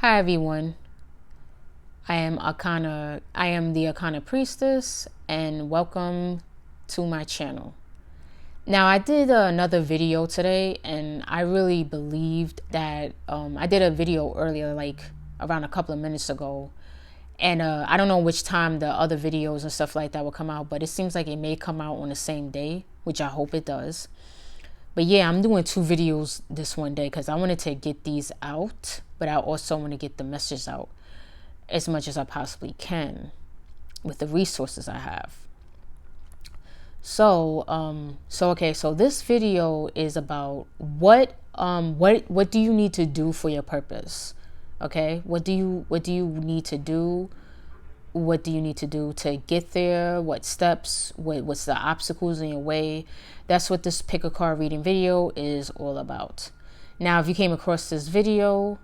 Hi everyone. I am the Akana Priestess, and welcome to my channel. Now, I did another video today, and I really believed that I did a video earlier, like around a couple of minutes ago, and I don't know which time the other videos and stuff like that will come out, but it seems like it may come out on the same day, which I hope it does. But yeah, I'm doing two videos this one day because I wanted to get these out, but I also want to get the message out as much as I possibly can with the resources I have. So this video is about what do you need to do for your purpose? Okay? What do you need to do? What do you need to do to get there? What steps? What's the obstacles in your way? That's what this pick a card reading video is all about. Now, if you came across this video,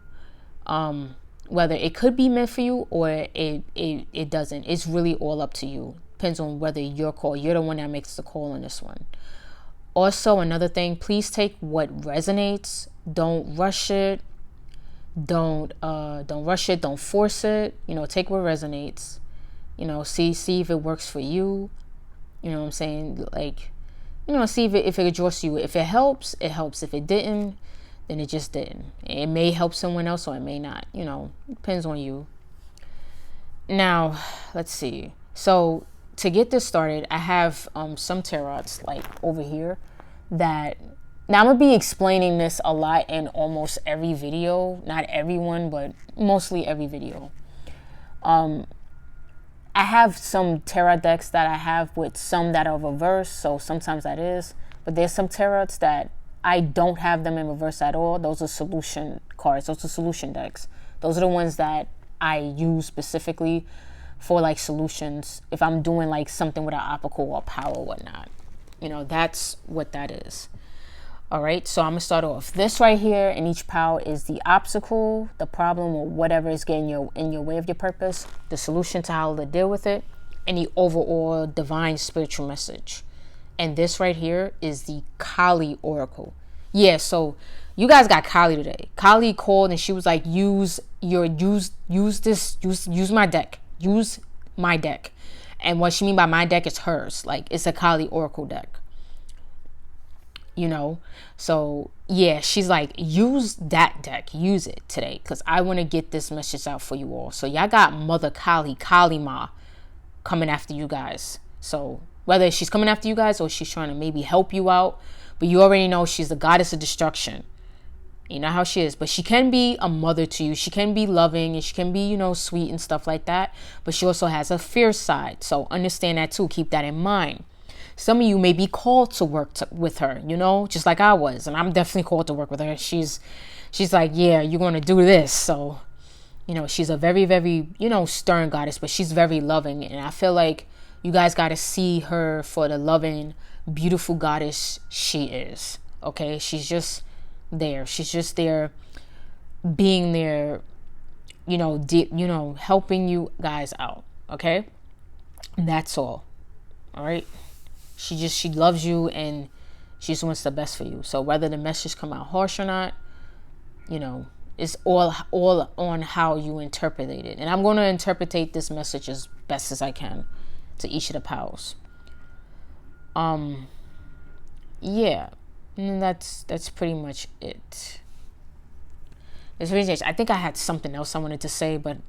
whether it could be meant for you or it doesn't, it's really all up to you. Depends on whether you're the one that makes the call on this one. Also, another thing, please take what resonates. Don't rush it. Don't rush it. Don't force it. Take what resonates. See if it works for you. You know what I'm saying? Like, see if it draws you. If it helps, it helps. If it didn't, then it just didn't. It may help someone else or it may not. Depends on you. Now, let's see. So to get this started, I have some tarots like over here that. Now, I'm going to be explaining this a lot in almost every video. Not everyone, but mostly every video. I have some tarot decks that I have with some that are reversed, so sometimes that is. But there's some tarots that I don't have them in reverse at all. Those are solution cards. Those are solution decks. Those are the ones that I use specifically for like solutions. If I'm doing like something with an optical or power or whatnot. That's what that is. All right, so I'm gonna start off. This right here in each pile is the obstacle, the problem, or whatever is getting in your way of your purpose, the solution to how to deal with it, and the overall divine spiritual message. And this right here is the Kali Oracle. Yeah, so you guys got Kali today. Kali called and she was like, use my deck. Use my deck. And what she mean by my deck is hers. Like, it's a Kali Oracle deck. So yeah, she's like, use that deck, use it today, because I want to get this message out for you all. So y'all got Mother Kali Ma coming after you guys. So whether she's coming after you guys or she's trying to maybe help you out, but you already know she's the goddess of destruction. You know how she is, but she can be a mother to you. She can be loving and she can be, sweet and stuff like that, but she also has a fierce side. So understand that too. Keep that in mind. Some of you may be called to work with her, just like I was. And I'm definitely called to work with her. She's like, yeah, you're going to do this. So, she's a very, very, stern goddess, but she's very loving. And I feel like you guys got to see her for the loving, beautiful goddess she is. Okay. She's just there. She's just there, being there, helping you guys out. Okay. That's all. All right. She loves you and she just wants the best for you. So whether the message come out harsh or not, it's all on how you interpret it. And I'm going to interpretate this message as best as I can to each of the powers. Yeah, and that's pretty much it. I think I had something else I wanted to say, but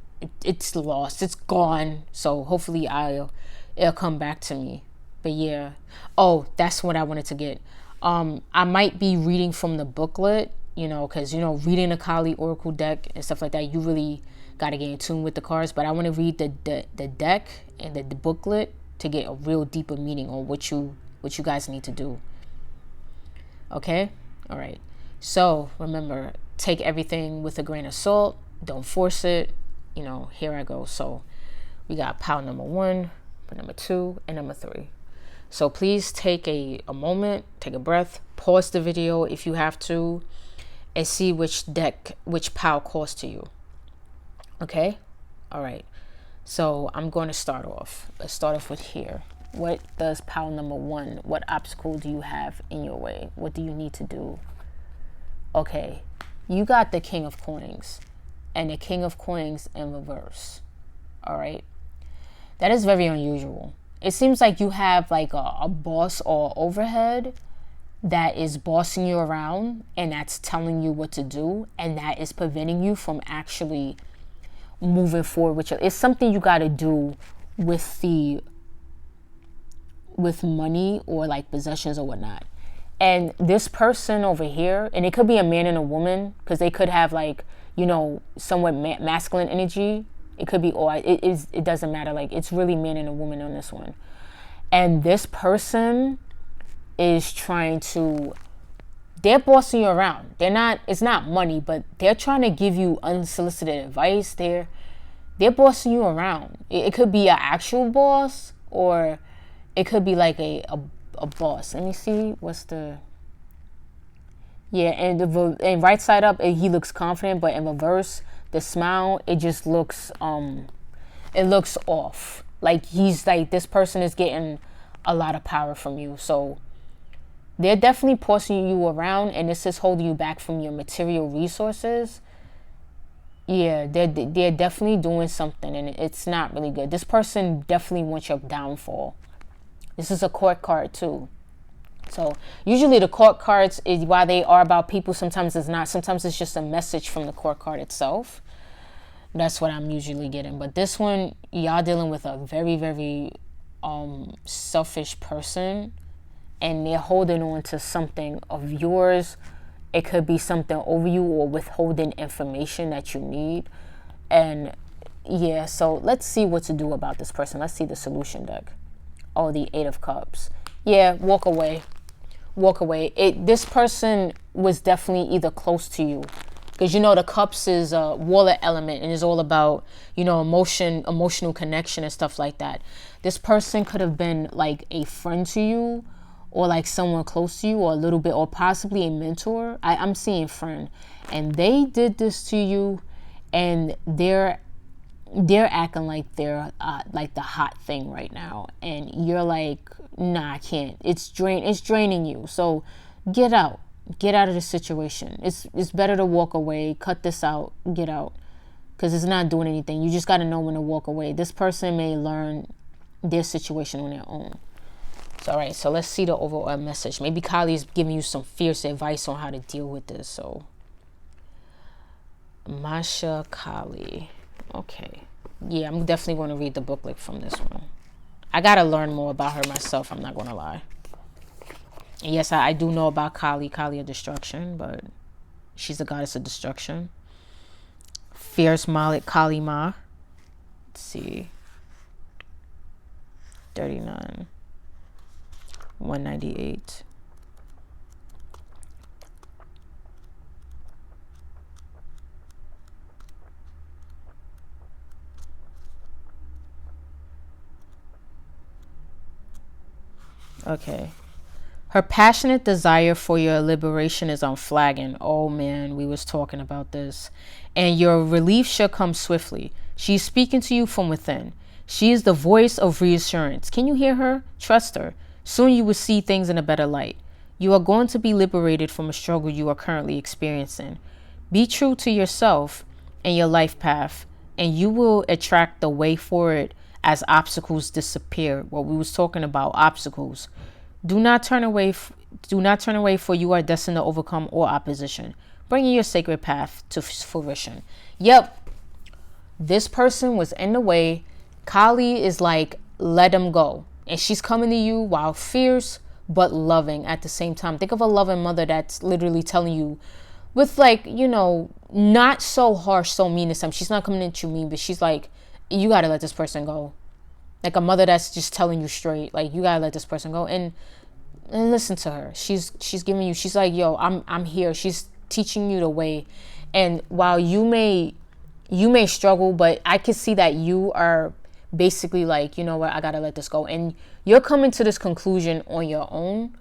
it's lost. It's gone. So hopefully it'll come back to me. But yeah. Oh, that's what I wanted to get. I might be reading from the booklet, because, reading the Kali Oracle deck and stuff like that, you really got to get in tune with the cards. But I want to read the deck and the booklet to get a real deeper meaning on what you guys need to do. Okay? All right. So remember, take everything with a grain of salt. Don't force it. Here I go. So we got pile number 1, number 2, and number 3. So please take a moment, take a breath, pause the video if you have to, and see which pile calls to you. Okay? All right. So I'm going to start off. Let's start off with here. What does pile number 1, what obstacle do you have in your way? What do you need to do? Okay. You got the King of Coins. and the King of Coins in reverse. All right. That is very unusual. It seems like you have like a boss or overhead that is bossing you around, and that's telling you what to do, and that is preventing you from actually moving forward with it's something you got to do with money or like possessions or whatnot. And this person over here, and it could be a man and a woman, because they could have like, somewhat masculine energy. It could be, or it doesn't matter. Like, it's really man and a woman on this one. And this person is they're bossing you around. It's not money, but they're trying to give you unsolicited advice. They're bossing you around. It could be an actual boss, or it could be like a boss. Let me see. And right side up, he looks confident, but in reverse, the smile, it just looks, it looks off. Like he's like, this person is getting a lot of power from you. So they're definitely pushing you around, and this is holding you back from your material resources. Yeah, they're definitely doing something, and it's not really good. This person definitely wants your downfall. This is a court card too. So usually the court cards, is while they are about people, sometimes it's not. Sometimes it's just a message from the court card itself. That's what I'm usually getting. But this one, y'all dealing with a very, very selfish person, and they're holding on to something of yours. It could be something over you, or withholding information that you need. And yeah, so let's see what to do about this person. Let's see the solution deck. Oh, the Eight of Cups. Yeah, walk away. This person was definitely either close to you, because the cups is a water element, and is all about emotional connection and stuff like that. This person could have been like a friend to you, or like someone close to you, or a little bit, or possibly a mentor. I'm seeing friend, and they did this to you, and they're acting like they're like the hot thing right now, and you're like, nah, I can't. It's draining you. So get out of the situation. It's better to walk away, cut this out, get out, because it's not doing anything. You just got to know when to walk away. This person may learn their situation on their own. So, all right, so let's see the overall message. Maybe Kali's giving you some fierce advice on how to deal with this. So Masha Kali. Okay. Yeah, I'm definitely going to read the booklet from this one. I got to learn more about her myself, I'm not going to lie. And yes, I do know about Kali of destruction, but she's a goddess of destruction. Fierce Malik Kali Ma. Let's see. 39. 198. Okay. Her passionate desire for your liberation is unflagging. Oh man, we was talking about this. And your relief shall come swiftly. She's speaking to you from within. She is the voice of reassurance. Can you hear her? Trust her. Soon you will see things in a better light. You are going to be liberated from a struggle you are currently experiencing. Be true to yourself and your life path, and you will attract the way forward as obstacles disappear. What we was talking about, obstacles. Do not turn away, for you are destined to overcome all opposition, bringing your sacred path to fruition. Yep, this person was in the way. Kali is like, let them go. And she's coming to you while fierce, but loving at the same time. Think of a loving mother that's literally telling you with like, not so harsh, so mean this time. She's not coming at you mean, but she's like, you got to let this person go. Like a mother that's just telling you straight, like, you got to let this person go. And listen to her. She's giving you, she's like, yo, I'm here. She's teaching you the way. And while you may struggle, but I can see that you are basically like, you know what, I gotta let this go, and you're coming to this conclusion on your own.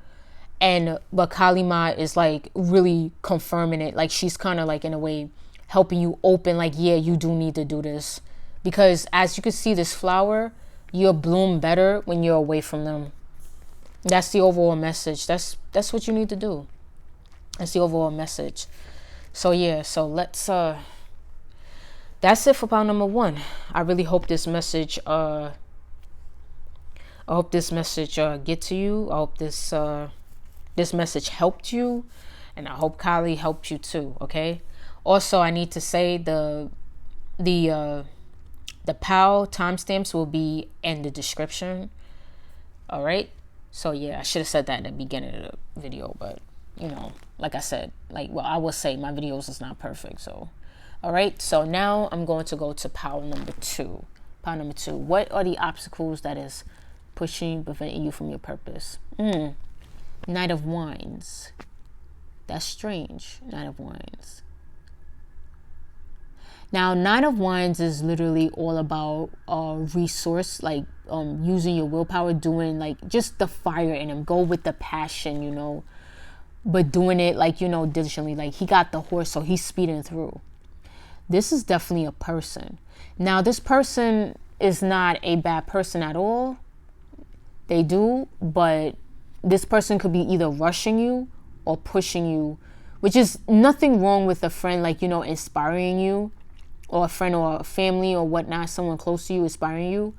But Kalima is like really confirming it. Like she's kind of like in a way helping you open, like, yeah, you do need to do this, because as you can see, this flower, you'll bloom better when you're away from them. That's the overall message. That's what you need to do. That's the overall message. So yeah, so let's that's it for pile number 1. I really hope this message get to you. I hope this message helped you, and I hope Kylie helped you too. Okay. Also, I need to say the PAL timestamps will be in the description. All right. So yeah, I should have said that in the beginning of the video, but like I said, I will say my videos is not perfect. So, all right. So now I'm going to go to pile number 2. Pile number 2. What are the obstacles that is preventing you from your purpose? Knight of Wands. That's strange. Knight of Wands. Now, Knight of Wands is literally all about resource, using your willpower, doing just the fire in him. Go with the passion, but doing it diligently. He got the horse, so he's speeding through. This is definitely a person. Now, this person is not a bad person at all. They do, but this person could be either rushing you or pushing you, which is nothing wrong with a friend, inspiring you, or a friend or a family or whatnot, someone close to you inspiring you.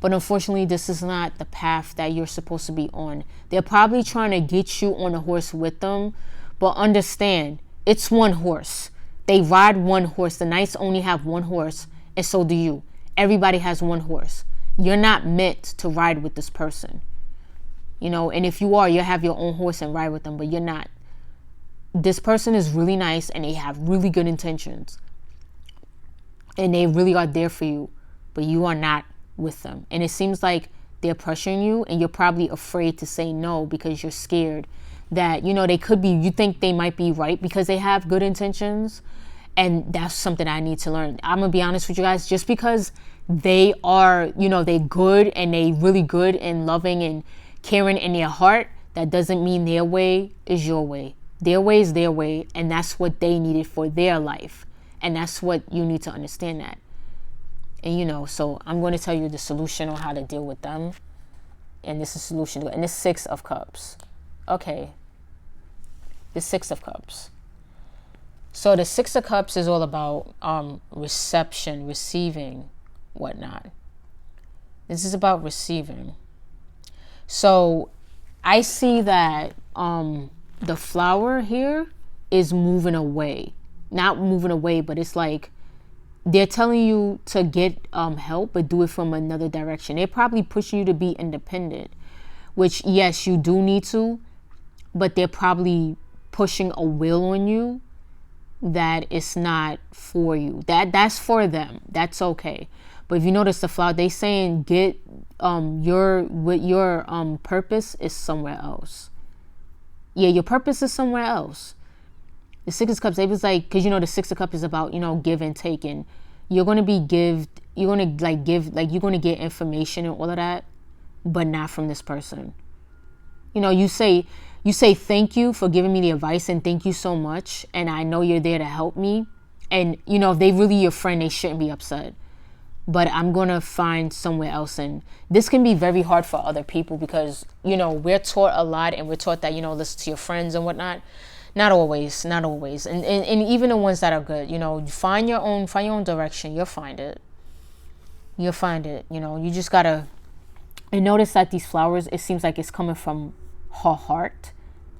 But unfortunately, this is not the path that you're supposed to be on. They're probably trying to get you on a horse with them, but understand, it's one horse. They ride one horse. The knights only have one horse, and so do you. Everybody has one horse. You're not meant to ride with this person. And if you are, you have your own horse and ride with them, but you're not. This person is really nice and they have really good intentions. And they really are there for you, but you are not with them. And it seems like they're pressuring you, and you're probably afraid to say no because you're scared that, they could be, you think they might be right because they have good intentions. And that's something I need to learn. I'm going to be honest with you guys, just because they are, they good and they really good and loving and caring in their heart, that doesn't mean their way is your way. Their way is their way, and that's what they needed for their life. And that's what you need to understand that. And so I'm going to tell you the solution on how to deal with them. And this is a solution to it. And this 6 of Cups. Okay. The 6 of Cups. So the 6 of Cups is all about reception, receiving, whatnot. This is about receiving. So I see that the flower here is moving away. Not moving away, but it's they're telling you to get help, but do it from another direction. They're probably pushing you to be independent, which, yes, you do need to, but they're probably pushing a will on you that it's not for you. That's for them. That's okay. But if you notice the flower, they saying get your purpose is somewhere else. Yeah, your purpose is somewhere else. The 6 of Cups, it was because the 6 of Cups is about, give and take, and you're going to be you're going to you're going to get information and all of that, but not from this person. You say thank you for giving me the advice and thank you so much, and I know you're there to help me, and if they really your friend, they shouldn't be upset, but I'm going to find somewhere else. And this can be very hard for other people because we're taught a lot, and we're taught that listen to your friends and whatnot. Not always. And even the ones that are good, find your own direction. You'll find it. You just gotta, and notice that these flowers, it seems like it's coming from her heart,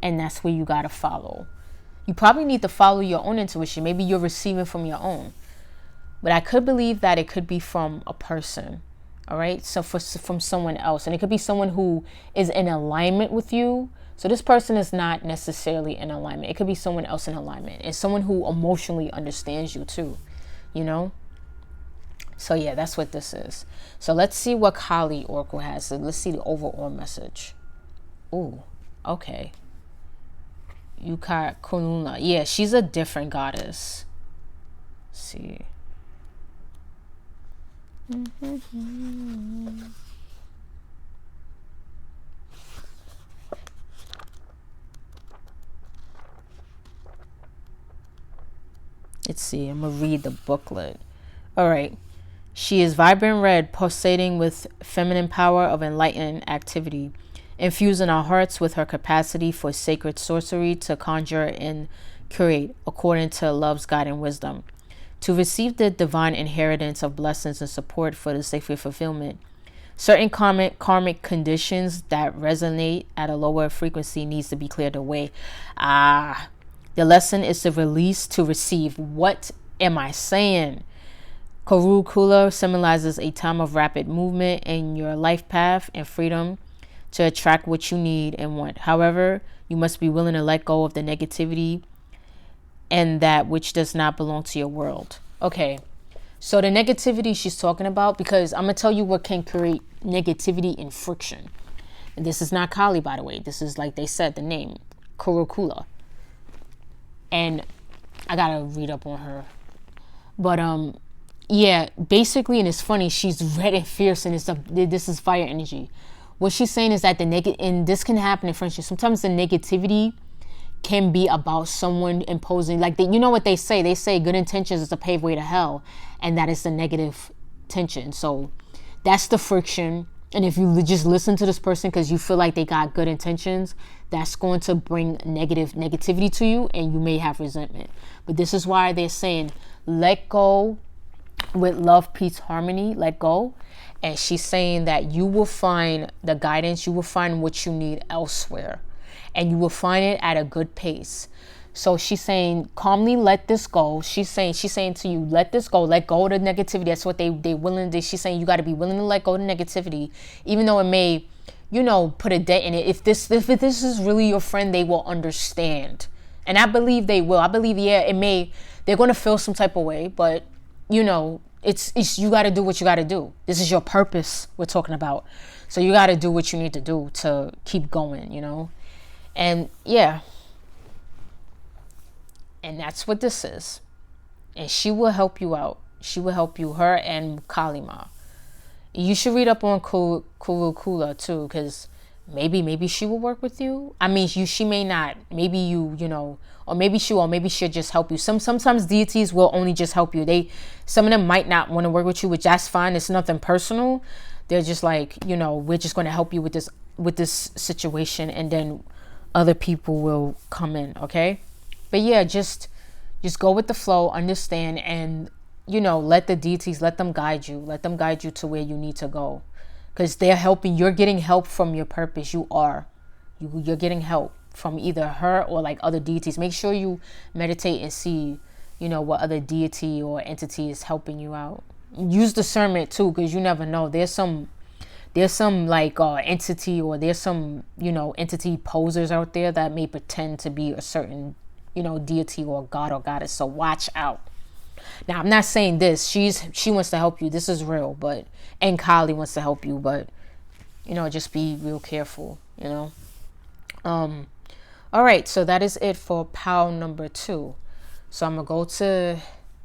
and that's where you gotta follow. You probably need to follow your own intuition. Maybe you're receiving from your own, but I could believe that it could be from a person. All right. So from someone else, and it could be someone who is in alignment with you. So this person is not necessarily in alignment. It could be someone else in alignment. It's someone who emotionally understands you too, So yeah, that's what this is. So let's see what Kali Oracle has. So let's see the overall message. Ooh, okay. Yuka Kununa. Yeah, she's a different goddess. Let's see. Let's see, I'm going to read the booklet. All right. She is vibrant red, pulsating with feminine power of enlightened activity, infusing our hearts with her capacity for sacred sorcery to conjure and curate according to love's guiding wisdom. To receive the divine inheritance of blessings and support for the sacred fulfillment, certain karmic conditions that resonate at a lower frequency needs to be cleared away. The lesson is to release to receive. What am I saying? Kurukula symbolizes a time of rapid movement in your life path and freedom to attract what you need and want. However, you must be willing to let go of the negativity and that which does not belong to your world. Okay, so the negativity she's talking about, because I'm going to tell you what can create negativity and friction. And this is not Kali, by the way. This is, like they said, the name, Kurukula. And I got to read up on her. But, yeah, basically, and it's funny, she's red and fierce, and this is fire energy. What she's saying is that and this can happen in friendship. Sometimes the negativity can be about someone imposing, like, you know what they say? They say good intentions is a paved way to hell, and that is the negative tension. So that's the friction. And if you just listen to this person because you feel like they got good intentions, that's going to bring negativity to you, and you may have resentment. But this is why they're saying, let go with love, peace, harmony, let go. And she's saying that you will find the guidance, you will find what you need elsewhere, and you will find it at a good pace. So she's saying, calmly let this go. She's saying to you, let this go, let go of the negativity. That's what they willing to. She's saying you got to be willing to let go of the negativity, even though it may, put a dent in it. If this is really your friend, they will understand, and I believe they will. I believe, they're going to feel some type of way, but it's you got to do what you got to do. This is your purpose we're talking about, so you got to do what you need to do to keep going. And yeah. And that's what this is. And she will help you out. She will help you, her and Kalima. You should read up on Kurukula too, because maybe she will work with you. I mean, she may not. Maybe or maybe she'll just help you. Sometimes deities will only just help you. Some of them might not want to work with you, which that's fine. It's nothing personal. They're just like, we're just going to help you with this situation, and then other people will come in, okay? But yeah, just go with the flow, understand, and, let the deities, let them guide you. Let them guide you to where you need to go. Because they're helping. You're getting help from your purpose. You're getting help from either her or like other deities. Make sure you meditate and see, what other deity or entity is helping you out. Use discernment too, because you never know. There's some like entity, or there's some, entity posers out there that may pretend to be a certain deity or god or goddess. So watch out. Now, I'm not saying this. She wants to help you. This is real, and Kali wants to help you, but just be real careful. All right. So that is it for pile number 2. So I'm gonna go to,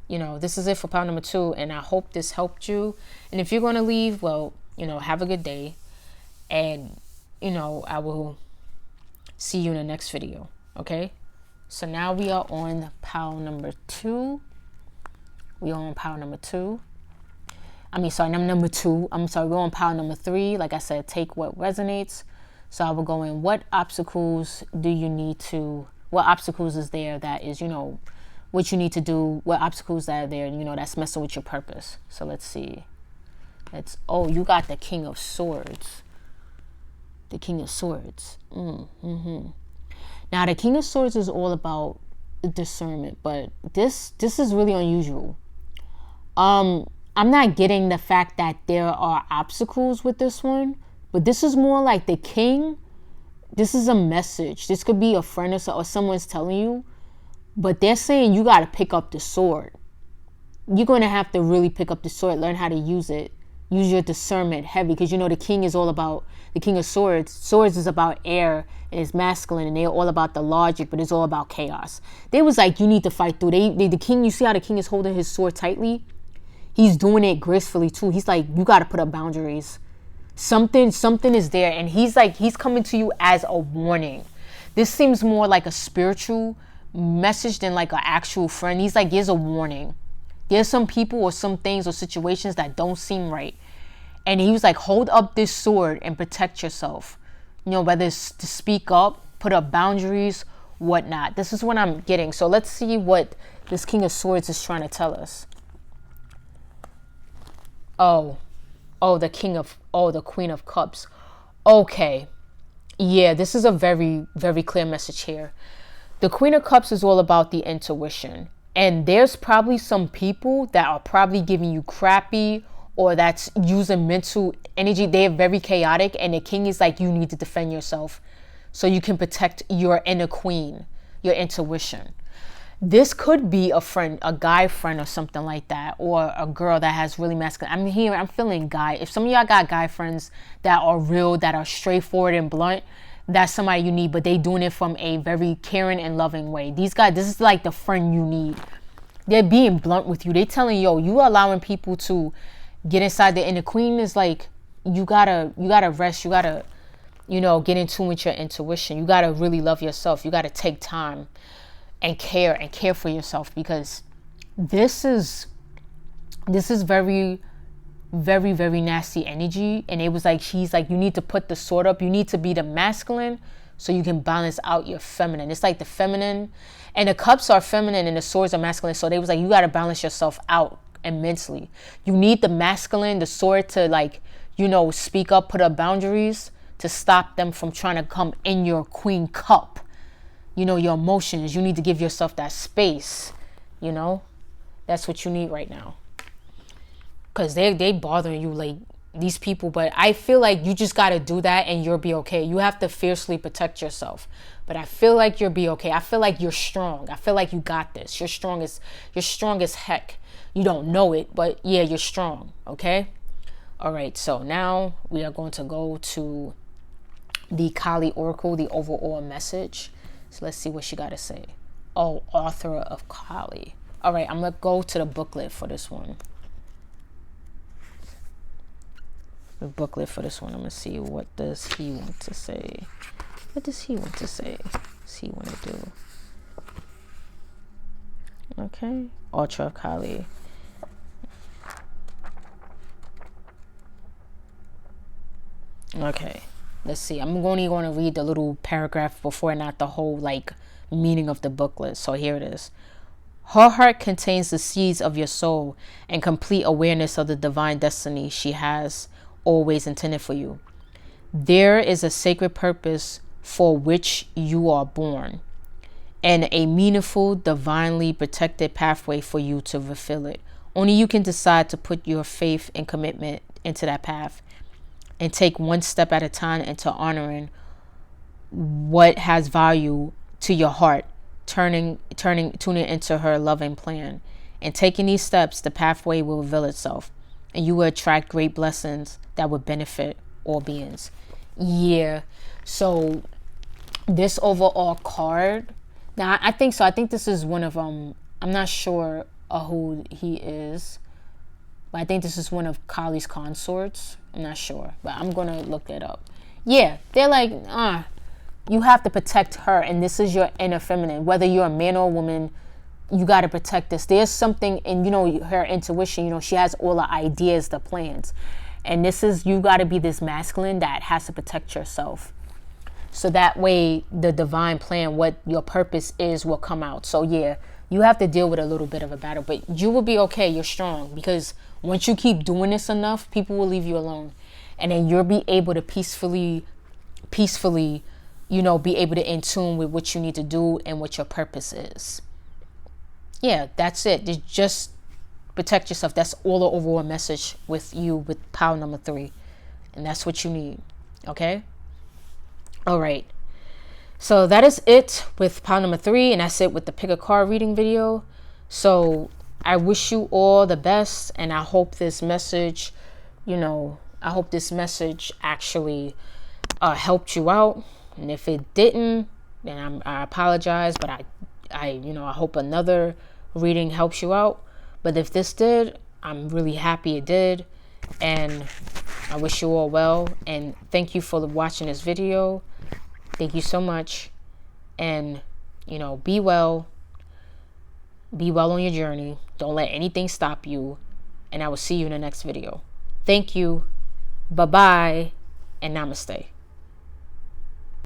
this is it for pile number 2, and I hope this helped you. And if you're gonna leave, well, have a good day, and I will see you in the next video. Okay. So now we are on pile number 2. We are on pile number 2. Number 2. We're on pile number 3. Like I said, take what resonates. So I will go in, what obstacles is there that is, what you need to do, what obstacles that are there, that's messing with your purpose. So let's see. You got the King of Swords. The King of Swords. Now, the King of Swords is all about discernment, but this is really unusual. I'm not getting the fact that there are obstacles with this one, but this is more like the king. This is a message. This could be a friend or someone's telling you, but they're saying you got to pick up the sword. You're going to have to really pick up the sword, learn how to use it. Use your discernment heavy, because the king is all about, the King of Swords. Swords is about air and it's masculine, and they're all about the logic, but it's all about chaos. They was like, you need to fight through. The king, you see how the king is holding his sword tightly? He's doing it gracefully too. He's like, you got to put up boundaries. Something is there, and he's coming to you as a warning. This seems more like a spiritual message than like an actual friend. He's like, here's a warning. There's some people or some things or situations that don't seem right. And he was like, hold up this sword and protect yourself. Whether it's to speak up, put up boundaries, whatnot. This is what I'm getting. So let's see what this King of Swords is trying to tell us? Oh, the Queen of Cups. Okay. Yeah, this is a very, very clear message here. The Queen of Cups is all about the intuition. And there's probably some people that are probably giving you crappy or that's using mental energy. They're very chaotic. And the king is like, you need to defend yourself so you can protect your inner queen, your intuition. This could be a friend, a guy friend or something like that, or a girl that has really masculine. I'm feeling guy. If some of y'all got guy friends that are real, that are straightforward and blunt, that's somebody you need, but they doing it from a very caring and loving way. These guys, this is like the friend you need. They're being blunt with you. They telling you allowing people to get inside the inner queen is like, you gotta rest. You gotta, get in tune with your intuition. You gotta really love yourself. You gotta take time and care for yourself, because this is very, very, very nasty energy. And it was like, she's like, you need to put the sword up. You need to be the masculine so you can balance out your feminine. It's like the feminine, and the cups are feminine and the swords are masculine. So they was like, you got to balance yourself out immensely. You need the masculine, the sword, to like, speak up, put up boundaries to stop them from trying to come in your queen cup. Your emotions. You need to give yourself that space. That's what you need right now. Because they bothering you, like, these people. But I feel like you just got to do that and you'll be okay. You have to fiercely protect yourself. But I feel like you'll be okay. I feel like you're strong. I feel like you got this. You're strong as heck. You don't know it, but yeah, you're strong. Okay? All right. So now we are going to go to the Kali Oracle, the overall message. So let's see what she got to say. Oh, author of Kali. All right, I'm going to go to the booklet for this one. I'm going to see, what does he want to say? What does he want to say? What's he want to do? Okay, author of Kali. Okay. Let's see. I'm only going to read the little paragraph before, not the whole meaning of the booklet. So here it is. Her heart contains the seeds of your soul and complete awareness of the divine destiny she has always intended for you. There is a sacred purpose for which you are born, and a meaningful, divinely protected pathway for you to fulfill it. Only you can decide to put your faith and commitment into that path, and take one step at a time into honoring what has value to your heart, tuning into her loving plan. And taking these steps, the pathway will reveal itself, and you will attract great blessings that will benefit all beings. Yeah. So this overall card, now I think so. I think this is one of I'm not sure who he is, but I think this is one of Kali's consorts. I'm not sure, but I'm going to look it up. Yeah, they're like, you have to protect her, and this is your inner feminine. Whether you're a man or a woman, you got to protect this. There's something in, her intuition, she has all the ideas, the plans. And this is, you got to be this masculine that has to protect yourself. So that way, the divine plan, what your purpose is, will come out. So yeah, you have to deal with a little bit of a battle, but you will be okay. You're strong, because once you keep doing this enough, people will leave you alone. And then you'll be able to peacefully, be able to in tune with what you need to do and what your purpose is. Yeah, that's it. Just protect yourself. That's all the overall message with you with pile number 3. And that's what you need. Okay? All right. So that is it with pile number 3. And that's it with the pick a card reading video. So I wish you all the best. And I hope this message, actually helped you out. And if it didn't, then I apologize. But I hope another reading helps you out. But if this did, I'm really happy it did. And I wish you all well. And thank you for watching this video. Thank you so much. And, be well. Be well on your journey. Don't let anything stop you. And I will see you in the next video. Thank you. Bye-bye. And namaste.